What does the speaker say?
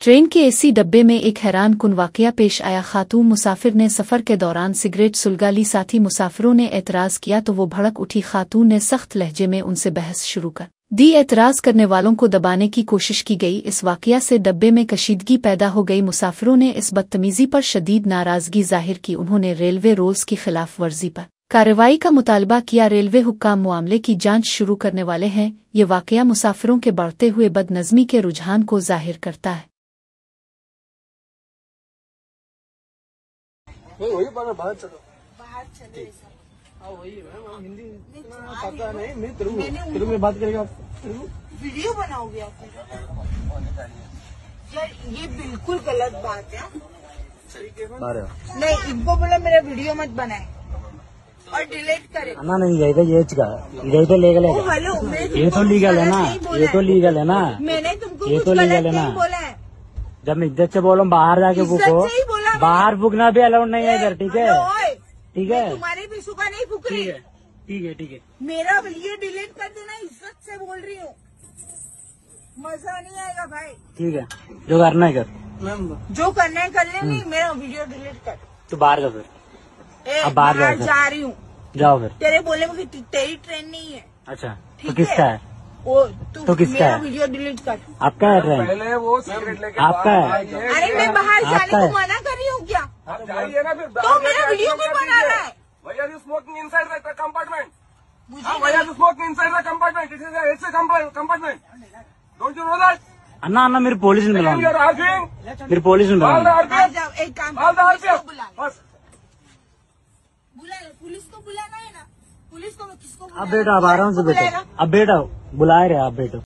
Train के AC डब्बे में एक हैरान कुन वाकया पेश आया। खातून मुसाफिर ने सफ़र के दौरान सिगरेट सुलगा ली। साथी मुसाफिरों ने एतराज़ किया तो वो भड़क उठी। खातून ने सख्त लहजे में उनसे बहस शुरू कर दी। एतराज़ करने वालों को दबाने की कोशिश की गई। इस वाकया से डब्बे में कशीदगी पैदा हो गई। मुसाफिरों ने इस बदतमीज़ी पर शदीद नाराज़गी जाहिर की। उन्होंने रेलवे रूल्स की खिलाफ वर्जी पर कार्रवाई का मुतालबा किया। रेलवे हुक्काम मामले की जांच शुरू करने वाले हैं। ये वाकया मुसाफिरों के बढ़ते हुए बदनज़मी के रुझान को जाहिर करता है। वही बाहर चलो वही हिंदी पता नहीं। मैं तेलुगु में बात करेगा। वीडियो बनाओगे आप? यार ये बिल्कुल गलत बात है। नहीं, इनको बोला मेरा वीडियो मत बनाए और डिलीट करे। नहीं ये तो लीगल है। हेलो, ये तो लीगल है ना, ये तो लीगल है ना। मैंने तुमको ये तो लीगल है ना। बोला है। जब मैं इज्जत से बोलूँ बाहर जाके फूको, बाहर फूकना भी अलाउड नहीं है इधर। ठीक है, ठीक है। तुम्हारे भी सुखा नहीं फूक रही। ठीक है। मेरा वीडियो डिलीट कर देना, इज्जत से बोल रही हूँ। मजा नहीं आएगा भाई। ठीक है, जो करना है कर। जो करना है कर ले। नहीं, मेरा वीडियो डिलीट कर। तो बाहर जा फिर। अब बाहर जा रही हूँ। जाओ फिर। तेरे बोले में तेरी ट्रेन नहीं है। अच्छा, तो किसका है? तो किसका है? वीडियो डिलीट कर। आपका है ट्रेन? पहले वो सिगरेट लेके आपका है? अरे मैं बाहर जाने को मना कर रही हूँ क्या? जाइए ना फिर। तो मेरा वीडियो क्यों बना रहा है? Why are you smoking inside the compartment? Why are you smoking inside the compartment? It is a AC compartment. Don't you know that? अन्ना मेरी पुलिस में You बुलाओ। are arguing. मेरी पुलिस में Call the बुलाओ। RPF. एक काम Call the police को RPF. बुला। बस। पुलिस को बुलाना है ना। पुलिस को किसको अब बेटा, अब आराम से बेटो। अब बेटा बुला रहे आप बेटो।